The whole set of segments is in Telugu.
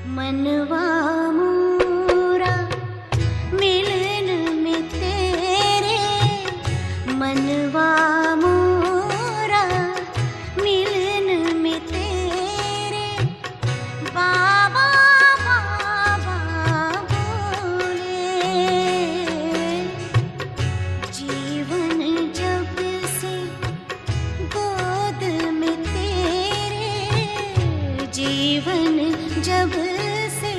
मनवा मोरा मिलन में तेरे, मनवा मोरा मिलन में तेरे, बाबा बाबा बोले। जीवन जब से गोद में तेरे, जीवन जब से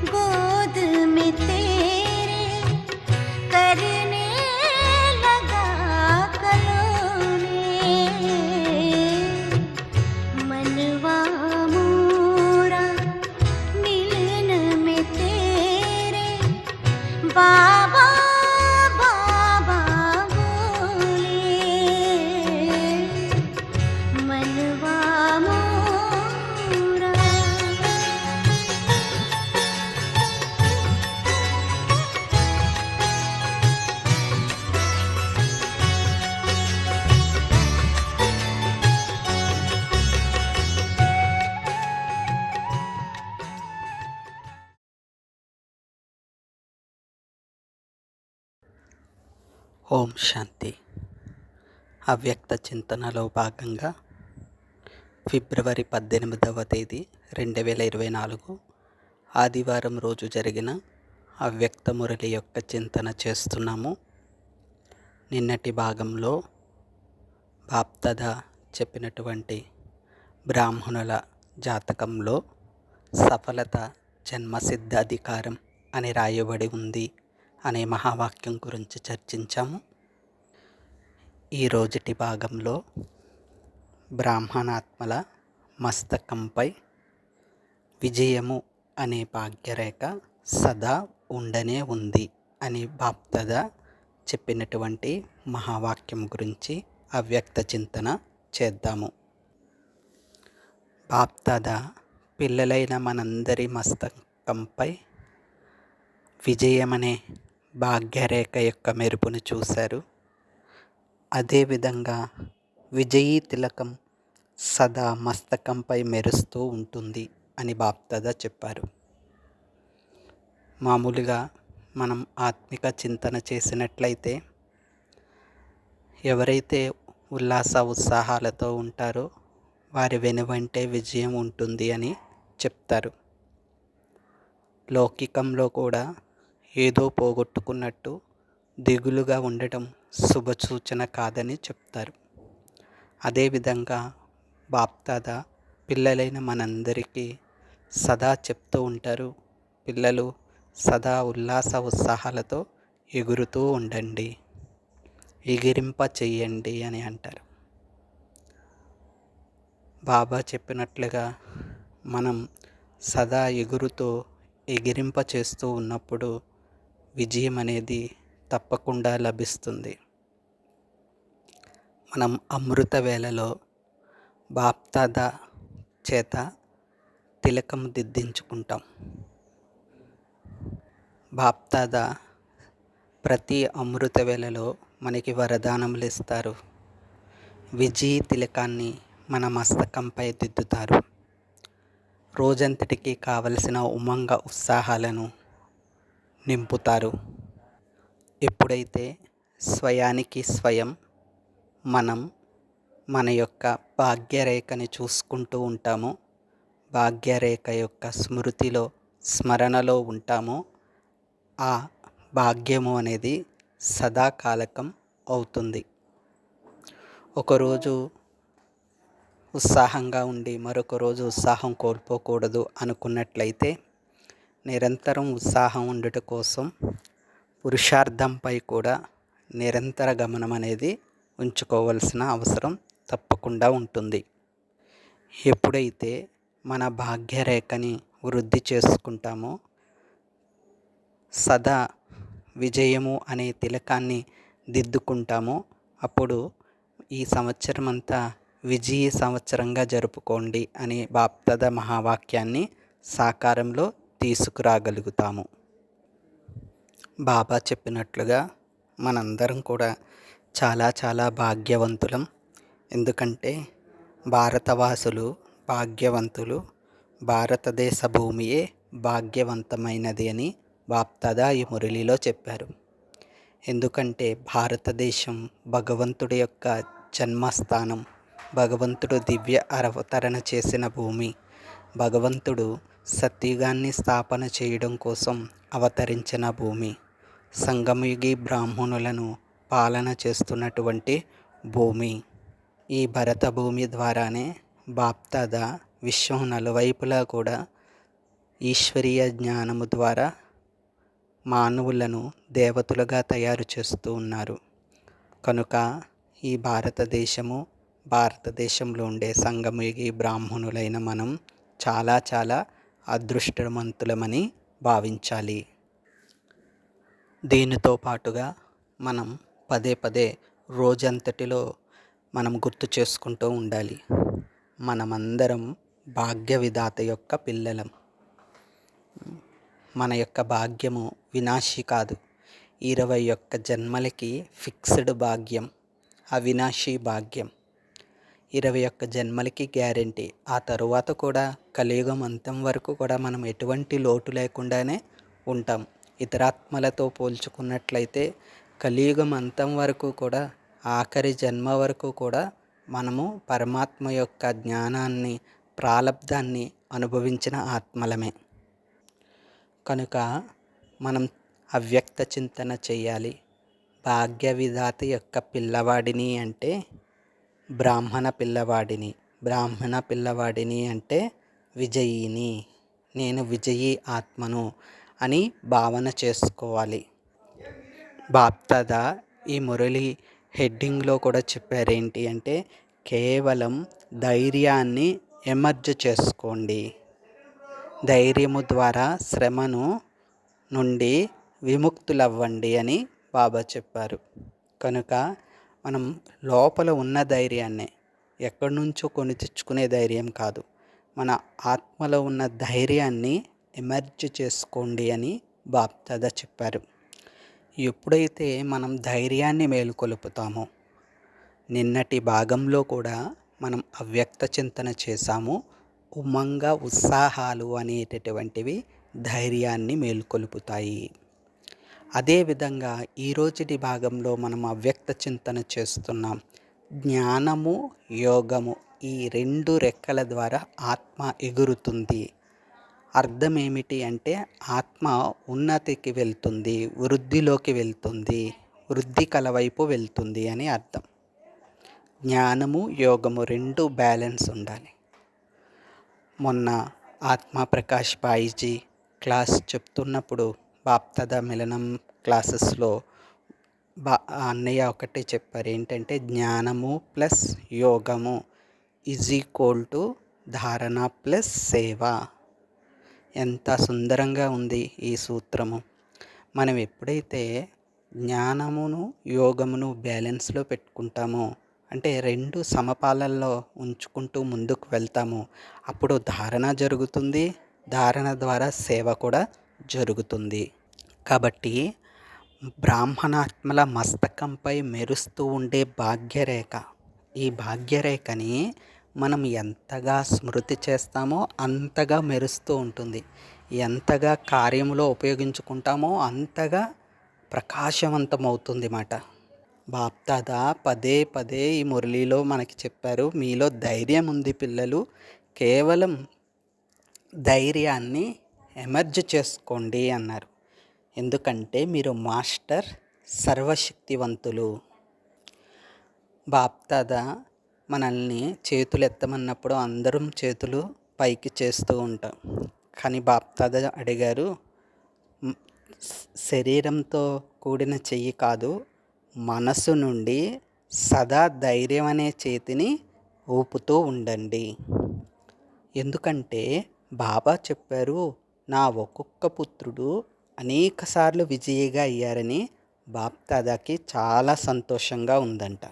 गोद में तेरे, करने लगा कलोने। मनवा मोरा मिलन में तेरे, बाबा बाबा बोले। मनवा मोरा ఓం శాంతి. అవ్యక్త చింతనలో భాగంగా ఫిబ్రవరి 18వ తేదీ 2024 ఆదివారం రోజు జరిగిన అవ్యక్త మురళి యొక్క చింతన చేస్తున్నాము. నిన్నటి భాగంలో బాప్దాద చెప్పినటువంటి బ్రాహ్మణుల జాతకంలో సఫలత జన్మసిద్ధాధికారం అని రాయబడి ఉంది అనే మహావాక్యం గురించి చర్చించాము. ఈ రోజుటి భాగంలో బ్రాహ్మణాత్మల మస్తకంపై విజయము అనే భాగ్యరేఖ సదా ఉండనే ఉంది అని బాప్దాద చెప్పినటువంటి మహావాక్యం గురించి అవ్యక్త చింతన చేద్దాము. బాప్దాద పిల్లలైన మనందరి మస్తకంపై విజయమనే భాగ్యరేఖ యొక్క మెరుపును చూశారు. అదేవిధంగా విజయీ తిలకం సదా మస్తకంపై మెరుస్తూ ఉంటుంది అని బాప్దాద చెప్పారు. మామూలుగా మనం ఆత్మిక చింతన చేసినట్లయితే ఎవరైతే ఉల్లాస ఉత్సాహాలతో ఉంటారో వారి వెనువంటే విజయం ఉంటుంది అని చెప్తారు. లౌకికంలో కూడా ఏదో పోగొట్టుకున్నట్టు దిగులుగా ఉండటం శుభసూచన కాదని చెప్తారు. అదేవిధంగా బాప్దాద పిల్లలైన మనందరికీ సదా చెప్తూ ఉంటారు, పిల్లలు సదా ఉల్లాస ఉత్సాహాలతో ఎగురుతూ ఉండండి, ఎగిరింప చెయ్యండి అని అంటారు. బాబా చెప్పినట్లుగా మనం సదా ఎగురుతూ ఎగిరింప చేస్తూ ఉన్నప్పుడు విజయం అనేది తప్పకుండా లభిస్తుంది. మనం అమృత వేళలో బాప్దాద చేత తిలకం దిద్దించుకుంటాం. బాప్దాద ప్రతి అమృత వేళలో మనకి వరదానములు ఇస్తారు. విజయీ తిలకాన్ని మన మస్తకంపై దిద్దుతారు. రోజంతటికి కావలసిన ఉమంగ ఉత్సాహాలను నింపుతారు. ఎప్పుడైతే స్వయానికి స్వయం మనం మన యొక్క భాగ్యరేఖని చూసుకుంటూ ఉంటామో, భాగ్యరేఖ యొక్క స్మరణలో ఉంటామో, ఆ భాగ్యము అనేది సదాకాలకం అవుతుంది. ఒకరోజు ఉత్సాహంగా ఉండి మరొక రోజు ఉత్సాహం కోల్పోకూడదు అనుకున్నట్లయితే నిరంతరం ఉత్సాహం ఉండుట కోసం పురుషార్థంపై కూడా నిరంతర గమనం అనేది ఉంచుకోవాల్సిన అవసరం తప్పకుండా ఉంటుంది. ఎప్పుడైతే మన భాగ్యరేఖని వృద్ధి చేసుకుంటామో, సదా విజయము అనే తిలకాన్ని దిద్దుకుంటామో, అప్పుడు ఈ సంవత్సరం అంతా విజయీ సంవత్సరంగా జరుపుకోండి అనే బాప్దాద మహావాక్యాన్ని సాకారంలో తీసుకురాగలుగుతాము. బాబా చెప్పినట్లుగా మనందరం కూడా చాలా చాలా భాగ్యవంతులం. ఎందుకంటే భారతవాసులు భాగ్యవంతులు, భారతదేశ భూమియే భాగ్యవంతమైనది అని బాప్దాదా ఈ మురళిలో చెప్పారు. ఎందుకంటే భారతదేశం భగవంతుడి యొక్క జన్మస్థానం, భగవంతుడు దివ్య అవతరణ చేసిన భూమి, భగవంతుడు సత్యుగాన్ని స్థాపన చేయడం కోసం అవతరించిన భూమి, సంగమయుగి బ్రాహ్మణులను పాలన చేస్తున్నటువంటి భూమి. ఈ భరత భూమి ద్వారానే బాప్దాదా విశ్వం నలువైపులా కూడా ఈశ్వరీయ జ్ఞానము ద్వారా మానవులను దేవతలుగా తయారు చేస్తూ ఉన్నారు. కనుక ఈ భారతదేశంలో ఉండే సంగమయుగి బ్రాహ్మణులైన మనం చాలా చాలా అదృష్టవంతులమని భావించాలి. దీనితో పాటుగా మనం పదే పదే రోజంతటిలో మనం గుర్తు చేసుకుంటూ ఉండాలి, మనమందరం భాగ్య విధాత యొక్క పిల్లలం. మన యొక్క భాగ్యము వినాశి కాదు. 21 జన్మలకి ఫిక్స్డ్ భాగ్యం, అవినాశి భాగ్యం. 21 జన్మలకి గ్యారెంటీ. ఆ తరువాత కూడా కలియుగం అంతం వరకు కూడా మనం ఎటువంటి లోటు లేకుండానే ఉంటాం. ఇతరాత్మలతో పోల్చుకున్నట్లయితే కలియుగం అంతం వరకు కూడా, ఆఖరి జన్మ వరకు కూడా మనము పరమాత్మ యొక్క జ్ఞానాన్ని, ప్రాలబ్ధాన్ని అనుభవించిన ఆత్మలమే. కనుక మనం అవ్యక్త చింతన చేయాలి. భాగ్య విధాత యొక్క పిల్లవాడిని అంటే బ్రాహ్మణ పిల్లవాడిని అంటే విజయిని, నేను విజయీ ఆత్మను అని భావన చేసుకోవాలి. బాప్దాదా ఈ మురళి హెడ్డింగ్లో కూడా చెప్పారేంటి అంటే, కేవలం ధైర్యాన్ని ఎమర్జ్ చేసుకోండి, ధైర్యము ద్వారా శ్రమను నుండి విముక్తులవ్వండి అని బాబా చెప్పారు. కనుక మనం లోపల ఉన్న ధైర్యాన్ని ఎక్కడి నుంచో కొని తెచ్చుకునే ధైర్యం కాదు, మన ఆత్మలో ఉన్న ధైర్యాన్ని ఎమర్జ్ చేసుకోండి అని బాప్దాదా చెప్పారు. ఎప్పుడైతే మనం ధైర్యాన్ని మేలుకొలుపుతామో, నిన్నటి భాగంలో కూడా మనం అవ్యక్త చింతన చేశాము, ఉమంగ ఉత్సాహాలు అనేటటువంటివి ధైర్యాన్ని మేలుకొలుపుతాయి. అదేవిధంగా ఈరోజుటి భాగంలో మనం అవ్యక్త చింతన చేస్తున్నాం. జ్ఞానము, యోగము, ఈ 2 రెక్కల ద్వారా ఆత్మ ఎగురుతుంది. అర్థం ఏమిటి అంటే, ఆత్మ ఉన్నతికి వెళ్తుంది, వృద్ధిలోకి వెళ్తుంది, వృద్ధి కలవైపు వెళ్తుంది అని అర్థం. జ్ఞానము, యోగము 2 బ్యాలెన్స్ ఉండాలి. మొన్న ఆత్మ ప్రకాష్ బాయిజీ క్లాస్ చెప్తున్నప్పుడు బాప్దాదా మిలనం క్లాసెస్లో అన్నయ్య ఒకటే చెప్పారు, ఏంటంటే జ్ఞానము ప్లస్ యోగము = ధారణ ప్లస్ సేవ. ఎంత సుందరంగా ఉంది ఈ సూత్రము. మనం ఎప్పుడైతే జ్ఞానమును, యోగమును బ్యాలెన్స్లో పెట్టుకుంటామో, అంటే 2 సమపాలల్లో ఉంచుకుంటూ ముందుకు వెళ్తాము, అప్పుడు ధారణ జరుగుతుంది, ధారణ ద్వారా సేవ కూడా జరుగుతుంది. కాబట్టి బ్రాహ్మణాత్మల మస్తకంపై మెరుస్తూ ఉండే భాగ్యరేఖ, ఈ భాగ్యరేఖని మనం ఎంతగా స్మృతి చేస్తామో అంతగా మెరుస్తూ ఉంటుంది. ఎంతగా కార్యంలో ఉపయోగించుకుంటామో అంతగా ప్రకాశవంతమవుతుంది మాట. బాప్దాదా పదే పదే ఈ మురళిలో మనకి చెప్పారు, మీలో ధైర్యం ఉంది పిల్లలు, కేవలం ధైర్యాన్ని ఎమర్జ్ చేసుకోండి అన్నారు. ఎందుకంటే మీరు మాస్టర్, సర్వశక్తివంతులు. బాప్దాదా మనల్ని చేతులు ఎత్తమన్నప్పుడు అందరం చేతులు పైకి చేస్తూ ఉంటాం. కానీ బాప్దాదా అడిగారు, శరీరంతో కూడిన చెయ్యి కాదు, మనసు నుండి సదా ధైర్యం అనే చేతిని ఊపుతూ ఉండండి. ఎందుకంటే బాబా చెప్పారు, నా ఒక్కొక్క పుత్రుడు అనేకసార్లు విజయిగా అయ్యారని బాప్దాదాకి చాలా సంతోషంగా ఉందంట.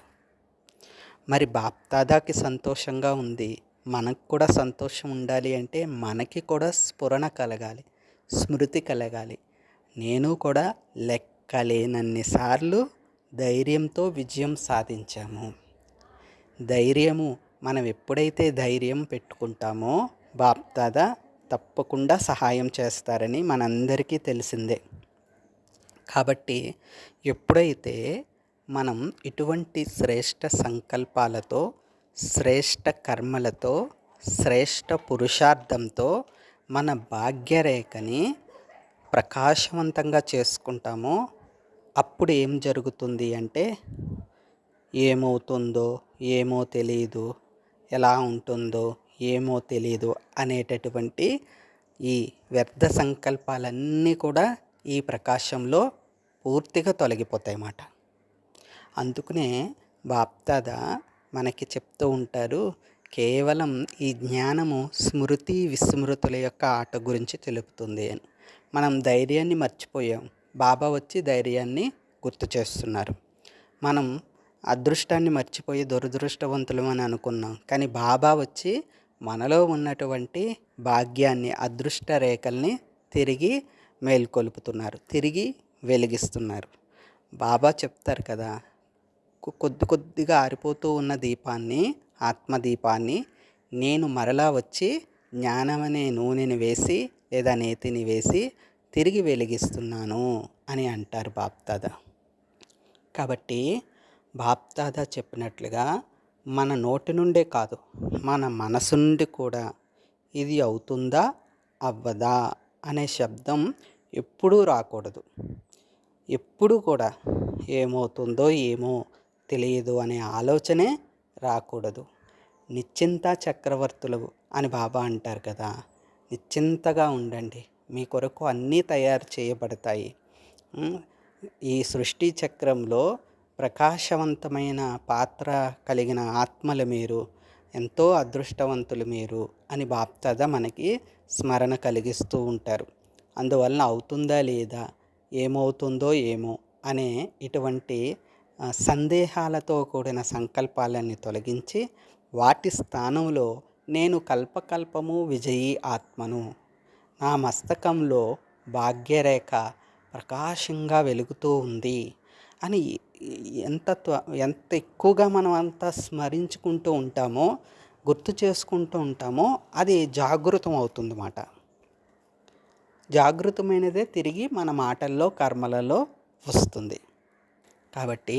మరి బాప్దాదాకి సంతోషంగా ఉంది, మనకు కూడా సంతోషం ఉండాలి అంటే మనకి కూడా స్ఫురణ కలగాలి, స్మృతి కలగాలి. నేను కూడా లెక్కలేనన్నిసార్లు ధైర్యంతో విజయం సాధించాము. ధైర్యము, మనం ఎప్పుడైతే ధైర్యం పెట్టుకుంటామో బాప్దాదా తప్పకుండా సహాయం చేస్తారని మనందరికీ తెలిసిందే. కాబట్టి ఎప్పుడైతే మనం ఇటువంటి శ్రేష్ట సంకల్పాలతో, శ్రేష్ట కర్మలతో, శ్రేష్ట పురుషార్థంతో మన భాగ్యరేఖని ప్రకాశవంతంగా చేసుకుంటామో అప్పుడు ఏం జరుగుతుంది అంటే, ఏమవుతుందో ఏమో తెలీదు, ఎలా ఉంటుందో ఏమో తెలీదు అనేటటువంటి ఈ వ్యర్థ సంకల్పాలన్నీ కూడా ఈ ప్రకాశంలో పూర్తిగా తొలగిపోతాయి అన్నమాట. అందుకనే బాప్దాదా మనకి చెప్తూ ఉంటారు, కేవలం ఈ జ్ఞానము స్మృతి విస్మృతుల యొక్క ఆట గురించి తెలుపుతుంది అని. మనం ధైర్యాన్ని మర్చిపోయాం, బాబా వచ్చి ధైర్యాన్ని గుర్తు చేస్తున్నారు. మనం అదృష్టాన్ని మర్చిపోయి దురదృష్టవంతులం అని అనుకున్నాం, కానీ బాబా వచ్చి మనలో ఉన్నటువంటి భాగ్యాన్ని, అదృష్ట రేఖల్ని తిరిగి మేల్కొల్పుతున్నారు, తిరిగి వెలిగిస్తున్నారు. బాబా చెప్తారు కదా, కొద్ది కొద్దిగా ఆరిపోతూ ఉన్న దీపాన్ని, ఆత్మదీపాన్ని నేను మరలా వచ్చి జ్ఞానమనే నూనెని వేసి లేదా నేతిని వేసి తిరిగి వెలిగిస్తున్నాను అని అంటారు బాప్దాదా. కాబట్టి బాప్దాదా చెప్పినట్లుగా మన నోటి నుండే కాదు, మన మనసు నుండి కూడా ఇది అవుతుందా అవ్వదా అనే శబ్దం ఎప్పుడూ రాకూడదు. ఎప్పుడు కూడా ఏమవుతుందో ఏమో తెలియదు అనే ఆలోచనే రాకూడదు. నిశ్చింత చక్రవర్తులు అని బాబా అంటారు కదా, నిశ్చింతగా ఉండండి, మీ కొరకు అన్నీ తయారు చేయబడతాయి. ఈ సృష్టి చక్రంలో ప్రకాశవంతమైన పాత్ర కలిగిన ఆత్మలు మీరు, ఎంతో అదృష్టవంతులు మీరు అని బాప్దాదా మనకి స్మరణ కలిగిస్తూ ఉంటారు. అందువలన అవుతుందా లేదా, ఏమవుతుందో ఏమో అనే ఇటువంటి సందేహాలతో కూడిన సంకల్పాలన్నీ తొలగించి వాటి స్థానంలో నేను కల్పకల్పము విజయీ ఆత్మను, నా మస్తకంలో భాగ్యరేఖ ప్రకాశంగా వెలుగుతూ ఉంది అని ఎంత ఎక్కువగా మనం అంతా స్మరించుకుంటూ ఉంటామో, గుర్తు చేసుకుంటూ ఉంటామో అది జాగృతం అవుతుందన్నమాట. జాగృతమైనదే తిరిగి మన మాటల్లో, కర్మలలో వస్తుంది. కాబట్టి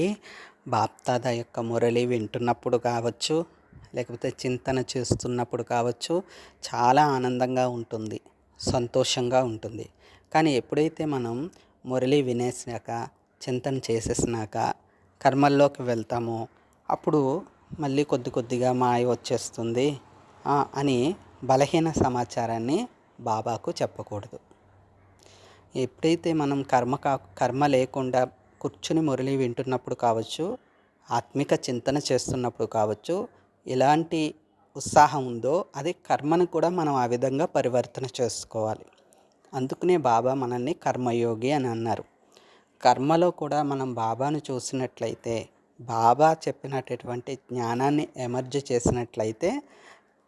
బాప్దాదా యొక్క మురళి వింటున్నప్పుడు కావచ్చు, లేకపోతే చింతన చేస్తున్నప్పుడు కావచ్చు, చాలా ఆనందంగా ఉంటుంది, సంతోషంగా ఉంటుంది. కానీ ఎప్పుడైతే మనం మురళి వినేసాక, చింతన చేసేసినాక కర్మల్లోకి వెళ్తామో అప్పుడు మళ్ళీ కొద్ది కొద్దిగా మాయ వచ్చేస్తుంది అని బలహీన సమాచారాన్ని బాబాకు చెప్పకూడదు. ఎప్పుడైతే మనం కర్మ లేకుండా కూర్చుని మురళి వింటున్నప్పుడు కావచ్చు, ఆత్మిక చింతన చేస్తున్నప్పుడు కావచ్చు, ఎలాంటి ఉత్సాహం ఉందో అది కర్మను కూడా మనం ఆ విధంగా పరివర్తన చేసుకోవాలి. అందుకనే బాబా మనల్ని కర్మయోగి అని అన్నారు. కర్మలో కూడా మనం బాబాను చూసినట్లయితే, బాబా చెప్పినటువంటి జ్ఞానాన్ని ఎమర్జ్ చేసినట్లయితే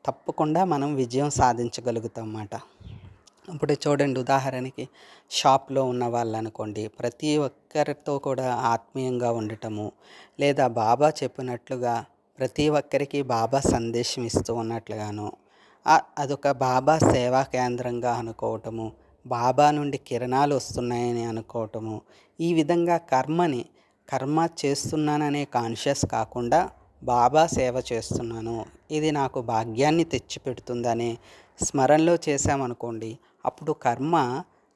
తప్పకుండా మనం విజయం సాధించగలుగుతాం అన్నమాట. ఇప్పుడు చూడండి, ఉదాహరణకి షాప్లో ఉన్న వాళ్ళు అనుకోండి, ప్రతి ఒక్కరితో కూడా ఆత్మీయంగా ఉండటము, లేదా బాబా చెప్పినట్లుగా ప్రతి ఒక్కరికి బాబా సందేశం ఇస్తూ ఉన్నట్లుగాను, అదొక బాబా సేవా కేంద్రంగా అనుకోవటము, బాబా నుండి కిరణాలు వస్తున్నాయని అనుకోవటము, ఈ విధంగా కర్మ చేస్తున్నాననే కాన్షియస్ కాకుండా బాబా సేవ చేస్తున్నాను, ఇది నాకు భాగ్యాన్ని తెచ్చిపెడుతుందనే స్మరణలో చేశామనుకోండి, అప్పుడు కర్మ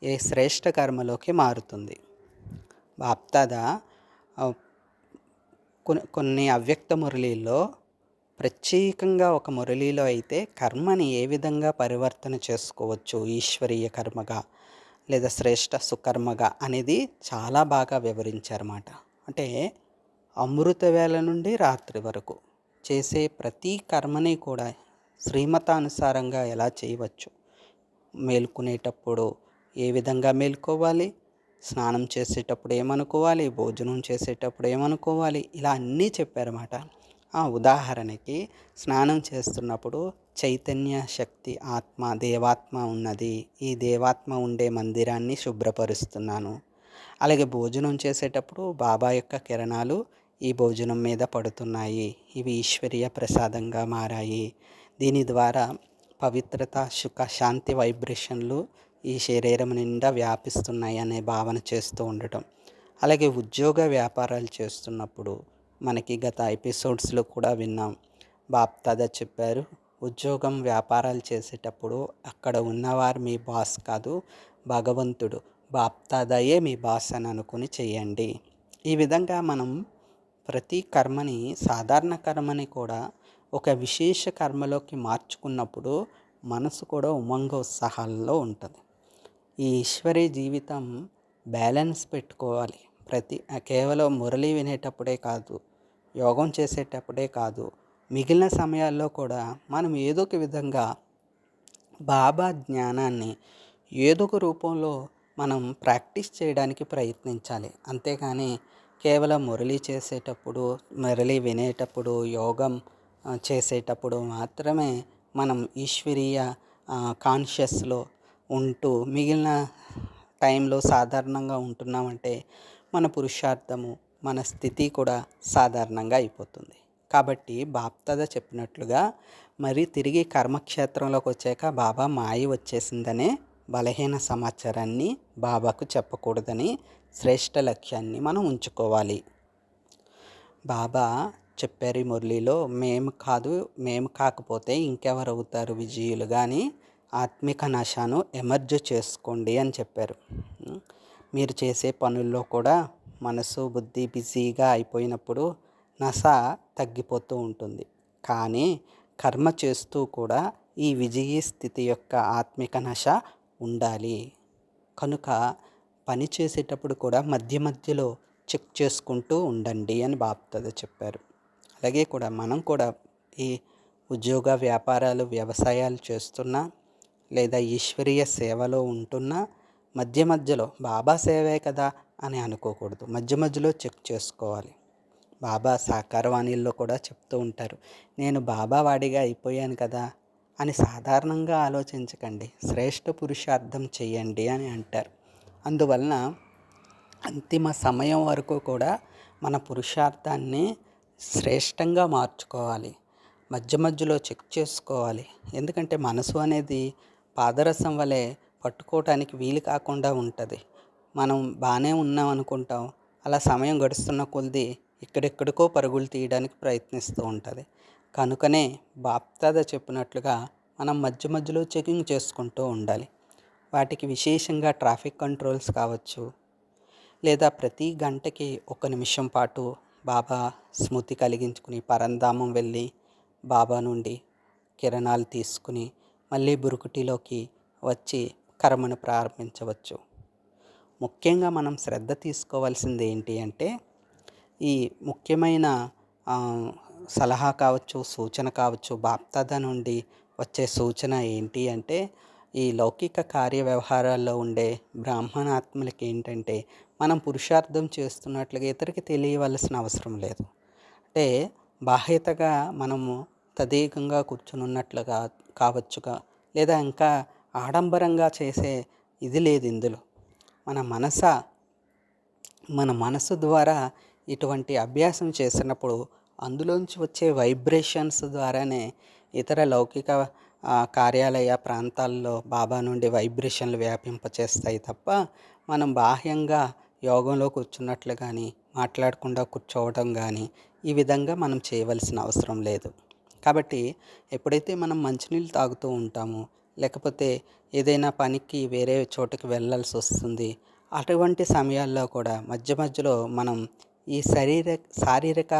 ఏ శ్రేష్ఠ కర్మలోకి మారుతుంది. బాప్దాదా కొన్ని అవ్యక్త మురళీల్లో, ప్రత్యేకంగా ఒక మురళీలో అయితే కర్మని ఏ విధంగా పరివర్తన చేసుకోవచ్చు, ఈశ్వరీయ కర్మగా లేదా శ్రేష్ఠ సుకర్మగా అనేది చాలా బాగా వివరించారన్నమాట. అంటే అమృత వేళ నుండి రాత్రి వరకు చేసే ప్రతి కర్మని కూడా శ్రీమతానుసారంగా ఎలా చేయవచ్చు, మేల్కొనేటప్పుడు ఏ విధంగా మేల్కోవాలి, స్నానం చేసేటప్పుడు ఏమనుకోవాలి, భోజనం చేసేటప్పుడు ఏమనుకోవాలి, ఇలా అన్నీ చెప్పారన్నమాట. ఉదాహరణకి స్నానం చేస్తున్నప్పుడు చైతన్య శక్తి ఆత్మ, దేవాత్మ ఉన్నది, ఈ దేవాత్మ ఉండే మందిరాన్ని శుభ్రపరుస్తున్నాను. అలాగే భోజనం చేసేటప్పుడు బాబా యొక్క కిరణాలు ఈ భోజనం మీద పడుతున్నాయి, ఇవి ఈశ్వరీయ ప్రసాదంగా మారాయి, దీని ద్వారా పవిత్రత, సుఖ, శాంతి వైబ్రేషన్లు ఈ శరీరం నిండా వ్యాపిస్తున్నాయి అనే భావన చేస్తూ ఉండటం. అలాగే ఉద్యోగ వ్యాపారాలు చేస్తున్నప్పుడు మనకి గత ఎపిసోడ్స్లో కూడా విన్నాం. బాప్దాదా చెప్పారు, ఉద్యోగం వ్యాపారాలు చేసేటప్పుడు అక్కడ ఉన్నవారు మీ బాస్ కాదు, భగవంతుడు బాప్దాదాయే మీ బాస్ అని అనుకుని చేయండి. ఈ విధంగా మనం ప్రతి కర్మని, సాధారణ కర్మని కూడా ఒక విశేష కర్మలోకి మార్చుకున్నప్పుడు మనసు కూడా ఉమంగోత్సాహాల్లో ఉంటుంది. ఈ ఈశ్వరీ జీవితం బ్యాలెన్స్ పెట్టుకోవాలి. కేవలం మురళి వినేటప్పుడే కాదు, యోగం చేసేటప్పుడే కాదు, మిగిలిన సమయాల్లో కూడా మనం ఏదో ఒక విధంగా బాబా జ్ఞానాన్ని ఏదో ఒక రూపంలో మనం ప్రాక్టీస్ చేయడానికి ప్రయత్నించాలి. అంతేకాని కేవలం మురళి చేసేటప్పుడు, మురళి వినేటప్పుడు, యోగం చేసేటప్పుడు మాత్రమే మనం ఈశ్వరీయ కాన్షియస్లో ఉంటూ మిగిలిన టైంలో సాధారణంగా ఉంటున్నామంటే మన పురుషార్థము, మన స్థితి కూడా సాధారణంగా అయిపోతుంది. కాబట్టి బాప్దాదా చెప్పినట్లుగా మరి తిరిగి కర్మక్షేత్రంలోకి వచ్చాక బాబా మాయ వచ్చేసిందనే బలహీన సమాచారాన్ని బాబాకు చెప్పకూడదని శ్రేష్ఠ లక్ష్యాన్ని మనం ఉంచుకోవాలి. బాబా చెప్పారు ఈ మురళిలో, మేము కాకపోతే ఇంకెవరు అవుతారు విజయులు, కానీ ఆత్మిక నశను ఎమర్జ్ చేసుకోండి అని చెప్పారు. మీరు చేసే పనుల్లో కూడా మనసు, బుద్ధి బిజీగా అయిపోయినప్పుడు నశ తగ్గిపోతూ ఉంటుంది. కానీ కర్మ చేస్తూ కూడా ఈ విజయీ స్థితి యొక్క ఆత్మిక నశ ఉండాలి. కనుక పని చేసేటప్పుడు కూడా మధ్య మధ్యలో చెక్ చేసుకుంటూ ఉండండి అని బాప్దాదా చెప్పారు. అలాగే కూడా మనం కూడా ఈ ఉద్యోగ వ్యాపారాలు, వ్యవసాయాలు చేస్తున్నా లేదా ఈశ్వరీయ సేవలో ఉంటున్నా మధ్య మధ్యలో బాబా సేవే కదా అని అనుకోకూడదు. మధ్య మధ్యలో చెక్ చేసుకోవాలి. బాబా సాకారవాణిల్లో కూడా చెప్తూ ఉంటారు, నేను బాబా వాడిగా అయిపోయాను కదా అని సాధారణంగా ఆలోచించకండి, శ్రేష్ఠ పురుషార్థం చెయ్యండి అని అంటారు. అందువలన అంతిమ సమయం వరకు కూడా మన పురుషార్థాన్ని శ్రేష్టంగా మార్చుకోవాలి. మధ్య మధ్యలో చెక్ చేసుకోవాలి. ఎందుకంటే మనసు అనేది పాదరసం వలె పట్టుకోవటానికి వీలు కాకుండా ఉంటుంది. మనం బాగానే ఉన్నాం అనుకుంటాం, అలా సమయం గడుస్తున్న కొద్దీ ఎక్కడెక్కడికో పరుగులు తీయడానికి ప్రయత్నిస్తూ ఉంటుంది. కనుకనే బాప్దాదా చెప్పినట్లుగా మనం మధ్య మధ్యలో చెకింగ్ చేసుకుంటూ ఉండాలి. వాటికి విశేషంగా ట్రాఫిక్ కంట్రోల్స్ కావచ్చు, లేదా ప్రతి గంటకి 1 నిమిషం పాటు బాబా స్మృతి కలిగించుకుని పరంధామం వెళ్ళి బాబా నుండి కిరణాలు తీసుకుని మళ్ళీ బురుకుటిలోకి వచ్చి కర్మను ప్రారంభించవచ్చు. ముఖ్యంగా మనం శ్రద్ధ తీసుకోవాల్సింది ఏంటి అంటే, ఈ ముఖ్యమైన సలహా కావచ్చు, సూచన కావచ్చు, బాప్దాదా నుండి వచ్చే సూచన ఏంటి అంటే, ఈ లౌకిక కార్య వ్యవహారాల్లో ఉండే బ్రాహ్మణాత్మలకి ఏంటంటే, మనం పురుషార్థం చేస్తున్నట్లుగా ఇతరికి తెలియవలసిన అవసరం లేదు. అంటే బాహ్యతగా మనము తదేకంగా కూర్చున్నట్లుగా కావచ్చుగా, లేదా ఇంకా ఆడంబరంగా చేసే ఇది లేదు ఇందులో. మన మనసు ద్వారా ఇటువంటి అభ్యాసం చేసినప్పుడు అందులోంచి వచ్చే వైబ్రేషన్స్ ద్వారానే ఇతర లౌకిక కార్యాలయ ప్రాంతాల్లో బాబా నుండి వైబ్రేషన్లు వ్యాపింపచేస్తాయి తప్ప మనం బాహ్యంగా యోగంలో కూర్చున్నట్లు కానీ, మాట్లాడకుండా కూర్చోవడం కానీ ఈ విధంగా మనం చేయవలసిన అవసరం లేదు. కాబట్టి ఎప్పుడైతే మనం మంచినీళ్ళు తాగుతూ ఉంటామో, లేకపోతే ఏదైనా పనికి వేరే చోటుకి వెళ్ళాల్సి వస్తుంది, అటువంటి సమయాల్లో కూడా మధ్య మధ్యలో మనం ఈ శారీరక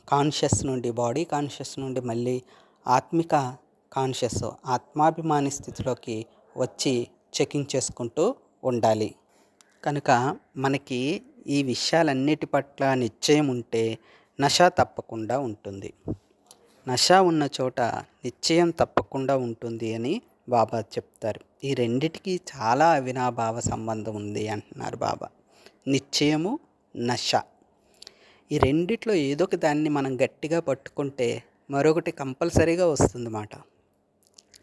కాన్షియస్ నుండి, బాడీ కాన్షియస్ నుండి మళ్ళీ ఆత్మిక కాన్షియస్, ఆత్మాభిమాని స్థితిలోకి వచ్చి చెకింగ్ చేసుకుంటూ ఉండాలి. కనుక మనకి ఈ విషయాలన్నిటి పట్ల నిశ్చయం ఉంటే నశ తప్పకుండా ఉంటుంది. నశ ఉన్న చోట నిశ్చయం తప్పకుండా ఉంటుంది అని బాబా చెప్తారు. ఈ రెండిటికి చాలా అవినాభావ సంబంధం ఉంది అంటున్నారు బాబా. నిశ్చయము, నశ, ఈ రెండిట్లో ఏదో ఒక దాన్ని మనం గట్టిగా పట్టుకుంటే మరొకటి కంపల్సరీగా వస్తుందన్నమాట.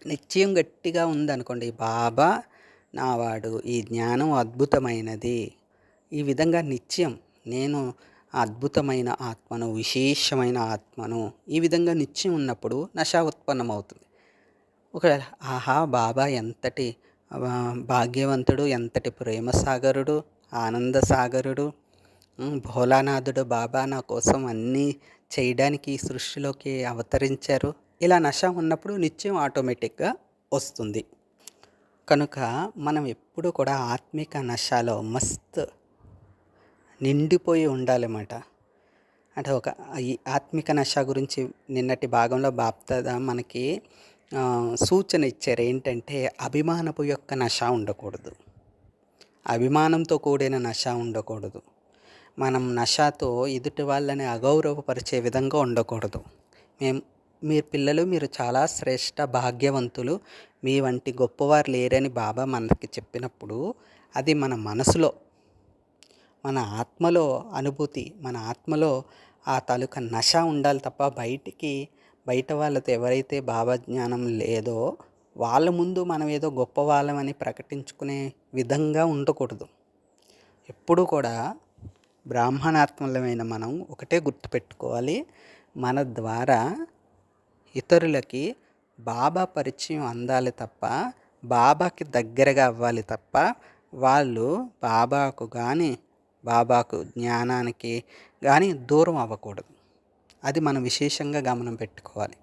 నిశ్చయం గట్టిగా ఉందనుకోండి, బాబా నావాడు, ఈ జ్ఞానం అద్భుతమైనది, ఈ విధంగా నిశ్చయం, నేను అద్భుతమైన ఆత్మను, విశేషమైన ఆత్మను, ఈ విధంగా నిశ్చయం ఉన్నప్పుడు నశ ఉత్పన్నమవుతుంది. ఒకవేళ ఆహా! బాబా ఎంతటి భాగ్యవంతుడు, ఎంతటి ప్రేమ సాగరుడు, ఆనంద సాగరుడు, భోలానాథుడు బాబా నా కోసం అన్నీ చేయడానికి ఈ సృష్టిలోకి అవతరించారు. ఇలా నష ఉన్నప్పుడు నిత్యం ఆటోమేటిక్‌గా వస్తుంది. కనుక మనం ఎప్పుడూ కూడా ఆత్మిక నషలో మస్త్ నిండిపోయి ఉండాలన్నమాట. అంటే ఈ ఆత్మిక నష గురించి నిన్నటి భాగంలో బాప్దాదా మనకి సూచన ఇచ్చారు. ఏంటంటే అభిమానపు యొక్క నష ఉండకూడదు. అభిమానంతో కూడిన నష ఉండకూడదు. మనం నషతో ఎదుటి వాళ్ళని అగౌరవపరిచే విధంగా ఉండకూడదు. మీరు పిల్లలు, మీరు చాలా శ్రేష్ఠ భాగ్యవంతులు, మీ వంటి గొప్పవారు లేరని బాబా మనకి చెప్పినప్పుడు అది మన మనసులో, మన ఆత్మలో అనుభూతి, మన ఆత్మలో ఆ తాలూకా నష ఉండాలి తప్ప బయట వాళ్ళతో ఎవరైతే బాబా జ్ఞానం లేదో వాళ్ళ ముందు మనం ఏదో గొప్ప వాళ్ళమని ప్రకటించుకునే విధంగా ఉండకూడదు. ఎప్పుడూ కూడా బ్రాహ్మణాత్మలమైన మనం ఒకటే గుర్తుపెట్టుకోవాలి, మన ద్వారా ఇతరులకి బాబా పరిచయం అందాలి తప్ప, బాబాకి దగ్గరగా అవ్వాలి తప్ప, వాళ్ళు బాబాకు జ్ఞానానికి కానీ దూరం అవ్వకూడదు. అది మనం విశేషంగా గమనం పెట్టుకోవాలి.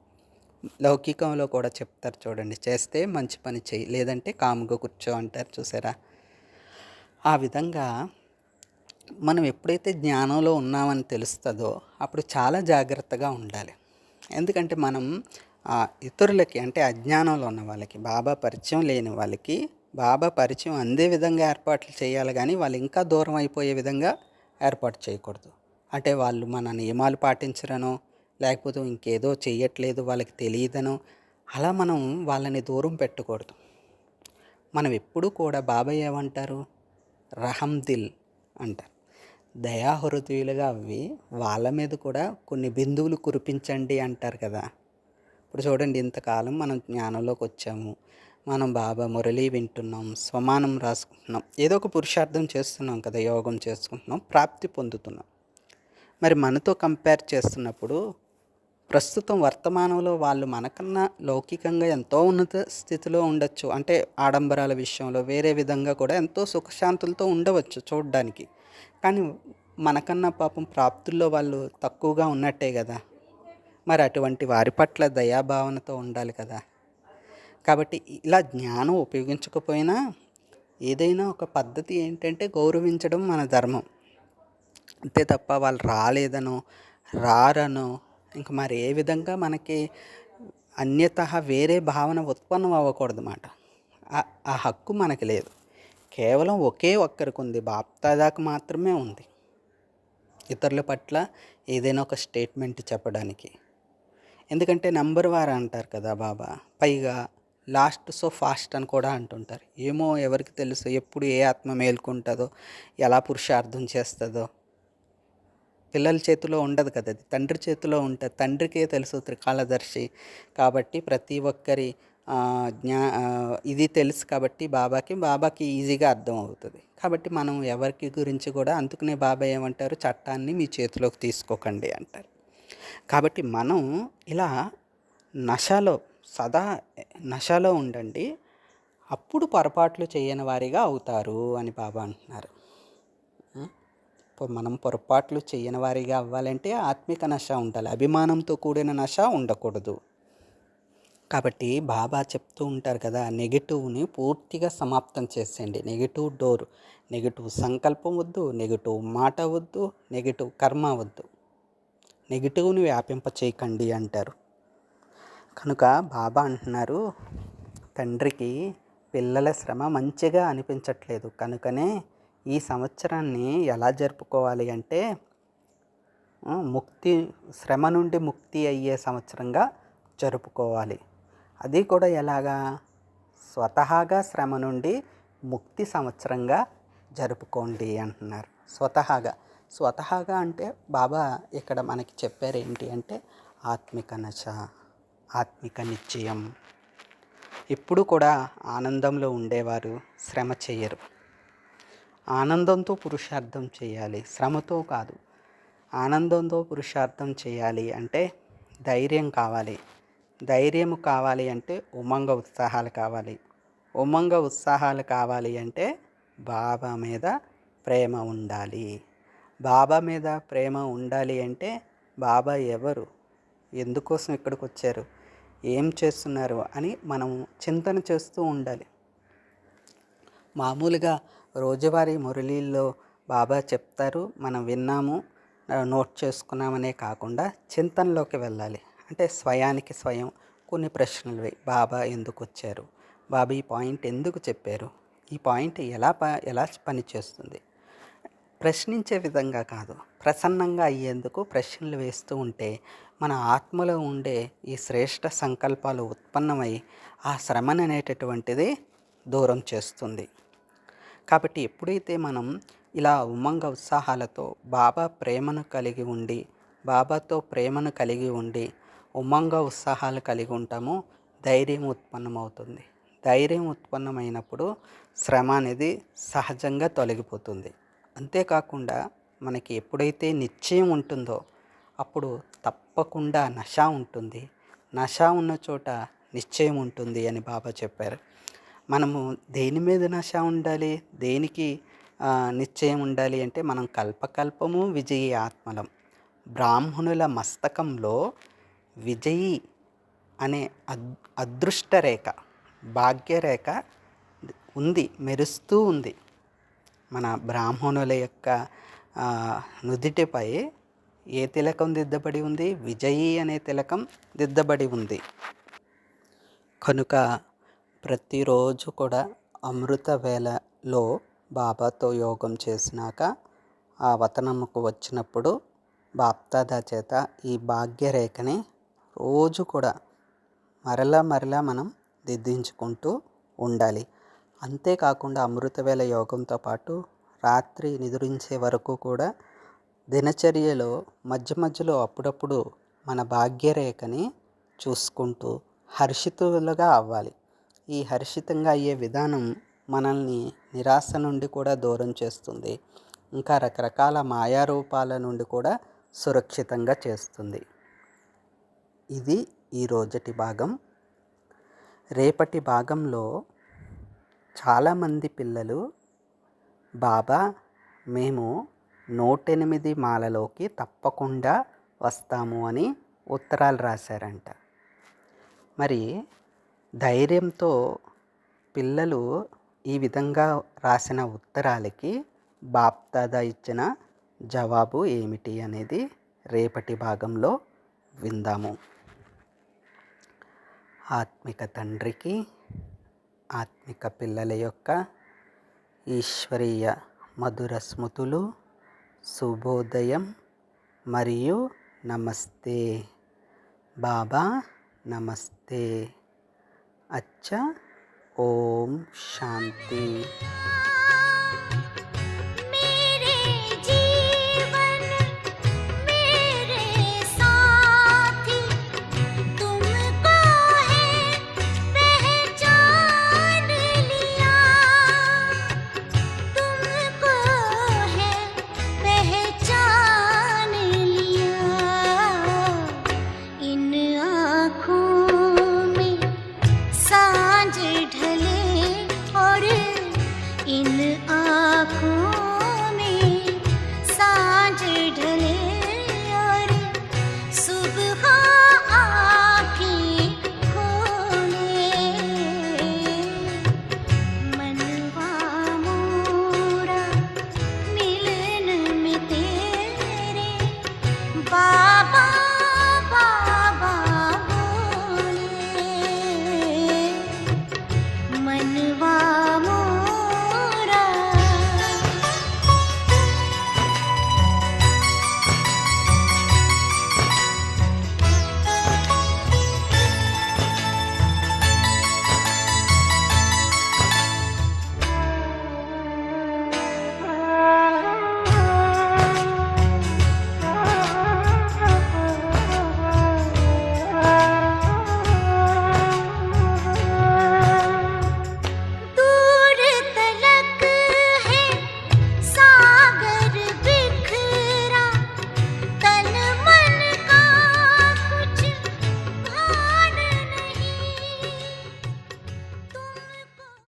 లౌకికంలో కూడా చెప్తారు చూడండి, చేస్తే మంచి పని చెయ్యి, లేదంటే కాముగా కూర్చో అంటారు చూసారా. ఆ విధంగా మనం ఎప్పుడైతే జ్ఞానంలో ఉన్నామని తెలుస్తుందో అప్పుడు చాలా జాగ్రత్తగా ఉండాలి. ఎందుకంటే మనం ఇతరులకి, అంటే అజ్ఞానంలో ఉన్న వాళ్ళకి, బాబా పరిచయం లేని వాళ్ళకి బాబా పరిచయం అందే విధంగా ఏర్పాట్లు చేయాలి, కానీ వాళ్ళు ఇంకా దూరం అయిపోయే విధంగా ఏర్పాటు చేయకూడదు. అంటే వాళ్ళు మన నియమాలు పాటించరనో, లేకపోతే ఇంకేదో చెయ్యట్లేదు వాళ్ళకి తెలియదనో అలా మనం వాళ్ళని దూరం పెట్టకూడదు. మనం ఎప్పుడూ కూడా బాబా ఏమంటారు, రహం దిల్ అంటారు. దయాహృదయులుగా అవి వాళ్ళ మీద కూడా కొన్ని బిందువులు కురిపించండి అంటారు కదా. ఇప్పుడు చూడండి, ఇంతకాలం మనం జ్ఞానంలోకి వచ్చాము, మనం బాబా మురళి వింటున్నాం, స్వమానం రాసుకుంటున్నాం, ఏదో ఒక పురుషార్థం చేస్తున్నాం కదా, యోగం చేసుకుంటున్నాం, ప్రాప్తి పొందుతున్నాం. మరి మనతో కంపేర్ చేస్తున్నప్పుడు ప్రస్తుతం వర్తమానంలో వాళ్ళు మనకన్నా లౌకికంగా ఎంతో ఉన్నత స్థితిలో ఉండొచ్చు. అంటే ఆడంబరాల విషయంలో వేరే విధంగా కూడా ఎంతో సుఖశాంతులతో ఉండవచ్చు చూడడానికి. కానీ మనకన్నా పాపం ప్రాప్తుల్లో వాళ్ళు తక్కువగా ఉన్నట్టే కదా. మరి అటువంటి వారి పట్ల దయాభావనతో ఉండాలి కదా. కాబట్టి ఇలా జ్ఞానం ఉపయోగించకపోయినా ఏదైనా ఒక పద్ధతి ఏంటంటే గౌరవించడం మన ధర్మం. అంతే తప్ప వాళ్ళు రాలేదనో రారనో ఇంక మరి ఏ విధంగా మనకి అన్యతః వేరే భావన ఉత్పన్నం అవ్వకూడదు అన్నమాట. ఆ హక్కు మనకి లేదు. కేవలం ఒకే ఒక్కరికి ఉంది, బాప్దాదాకు మాత్రమే ఉంది ఇతరుల పట్ల ఏదైనా ఒక స్టేట్మెంట్ చెప్పడానికి. ఎందుకంటే నంబర్ వార్ అంటారు కదా బాబా, పైగా లాస్ట్ సో ఫాస్ట్ అని కూడా అంటుంటారు. ఏమో ఎవరికి తెలుసు ఎప్పుడు ఏ ఆత్మ మేల్కొంటుందో, ఎలా పురుషార్థం చేస్తుందో. పిల్లల చేతిలో ఉండదు కదా, అది తండ్రి చేతిలో ఉంటుంది. తండ్రికే తెలుసు, త్రికాలదర్శి కాబట్టి ప్రతి ఒక్కరి ఇది తెలుసు కాబట్టి బాబాకి ఈజీగా అర్థం అవుతుంది. కాబట్టి మనం ఎవరికి గురించి కూడా, అందుకనే బాబా ఏమంటారు, చట్టాన్ని మీ చేతిలోకి తీసుకోకండి అంటారు. కాబట్టి మనం ఇలా సదా నషలో ఉండండి, అప్పుడు పొరపాట్లు చేయని వారిగా అవుతారు అని బాబా అంటున్నారు. మనం పొరపాట్లు చేయని వారిగా అవ్వాలంటే ఆత్మిక నష ఉండాలి, అభిమానంతో కూడిన నష ఉండకూడదు. కాబట్టి బాబా చెప్తూ ఉంటారు కదా, నెగిటివ్ని పూర్తిగా సమాప్తం చేసేయండి. నెగిటివ్ డోర్, నెగిటివ్ సంకల్పం వద్దు, నెగిటివ్ మాట వద్దు, నెగిటివ్ కర్మ వద్దు, నెగిటివ్ని వ్యాపింప చేయకండి అంటారు. కనుక బాబా అంటున్నారు, తండ్రికి పిల్లల శ్రమ మంచిగా అనిపించట్లేదు, కనుకనే ఈ సంవత్సరాన్ని ఎలా జరుపుకోవాలి అంటే శ్రమ నుండి ముక్తి అయ్యే సంవత్సరంగా జరుపుకోవాలి. అది కూడా ఎలాగా, స్వతహాగా శ్రమ నుండి ముక్తి సంవత్సరంగా జరుపుకోండి అంటున్నారు. స్వతహాగా అంటే బాబా ఇక్కడ మనకి చెప్పారు ఏంటి అంటే ఆత్మిక నశ, ఆత్మిక నిశ్చయం. ఎప్పుడు కూడా ఆనందంలో ఉండేవారు శ్రమ చేయరు. ఆనందంతో పురుషార్థం చేయాలి, శ్రమతో కాదు. ఆనందంతో పురుషార్థం చేయాలి అంటే ధైర్యం కావాలి, ధైర్యము కావాలి అంటే ఉమంగ ఉత్సాహాలు కావాలి. ఉమంగ ఉత్సాహాలు కావాలి అంటే బాబా మీద ప్రేమ ఉండాలి. బాబా మీద ప్రేమ ఉండాలి అంటే బాబా ఎవరు, ఎందుకోసం ఇక్కడికి వచ్చారు, ఏం చేస్తున్నారు అని మనం చింతన చేస్తూ ఉండాలి. మామూలుగా రోజువారీ మురళీల్లో బాబా చెప్తారు, మనం విన్నాము, నోట్ చేసుకున్నామనే కాకుండా చింతనలోకి వెళ్ళాలి. అంటే స్వయానికి స్వయం కొన్ని ప్రశ్నలు వేయి. బాబా ఎందుకు వచ్చారు, బాబా ఈ పాయింట్ ఎందుకు చెప్పారు, ఈ పాయింట్ ఎలా పనిచేస్తుంది, ప్రశ్నించే విధంగా కాదు, ప్రసన్నంగా అయ్యేందుకు ప్రశ్నలు వేస్తూ ఉంటే మన ఆత్మలో ఉండే ఈ శ్రేష్ఠ సంకల్పాలు ఉత్పన్నమై ఆ శ్రమను అనేటటువంటిది దూరం చేస్తుంది. కాబట్టి ఎప్పుడైతే మనం ఇలా ఉమంగ ఉత్సాహాలతో బాబా ప్రేమను కలిగి ఉండి, బాబాతో ప్రేమను కలిగి ఉండి ఉమంగ ఉత్సాహాలు కలిగి ఉంటామో ధైర్యం ఉత్పన్నమవుతుంది. ధైర్యం ఉత్పన్నమైనప్పుడు శ్రమ అనేది సహజంగా తొలగిపోతుంది. అంతేకాకుండా మనకి ఎప్పుడైతే నిశ్చయం ఉంటుందో అప్పుడు తప్పకుండా నశ ఉంటుంది. నశ ఉన్న చోట నిశ్చయం ఉంటుంది అని బాబా చెప్పారు. మనము దేని మీద నశ ఉండాలి, దేనికి నిశ్చయం ఉండాలి అంటే మనం కల్పకల్పము విజయీ ఆత్మలం. బ్రాహ్మణుల మస్తకంలో విజయి అనే అదృష్టరేఖ, భాగ్యరేఖ ఉంది, మెరుస్తూ ఉంది. మన బ్రాహ్మణుల యొక్క నుదిటిపై ఏ తిలకం దిద్దబడి ఉంది, విజయి అనే తిలకం దిద్దబడి ఉంది. కనుక ప్రతిరోజు కూడా అమృత వేళలో బాబాతో యోగం చేసినాక ఆ వతనముకు వచ్చినప్పుడు బాప్దాదా చేత ఈ భాగ్యరేఖని రోజు కూడా మరలా మనం దిద్దించుకుంటూ ఉండాలి. అంతేకాకుండా అమృతవేళ యోగంతో పాటు రాత్రి నిద్రించే వరకు కూడా దినచర్యలో మధ్యలో అప్పుడప్పుడు మన భాగ్యరేఖని చూసుకుంటూ హర్షితులుగా అవ్వాలి. ఈ హర్షితంగా అయ్యే విధానం మనల్ని నిరాశ నుండి కూడా దూరం చేస్తుంది. ఇంకా రకరకాల మాయారూపాల నుండి కూడా సురక్షితంగా చేస్తుంది. ఇది ఈ రోజటి భాగం. రేపటి భాగంలో చాలామంది పిల్లలు బాబా మేము 108 మాలలోకి తప్పకుండా వస్తాము అని ఉత్తరాలు రాశారంట. మరి ధైర్యంతో పిల్లలు ఈ విధంగా రాసిన ఉత్తరాలకి బాప్దాదా ఇచ్చిన జవాబు ఏమిటి అనేది రేపటి భాగంలో విందాము. ఆత్మిక తండ్రికి ఆత్మిక పిల్లల యొక్క ఈశ్వరీయ మధుర స్మృతులు, శుభోదయం మరియు నమస్తే. బాబా నమస్తే. అచ్చా. ఓం శాంతి.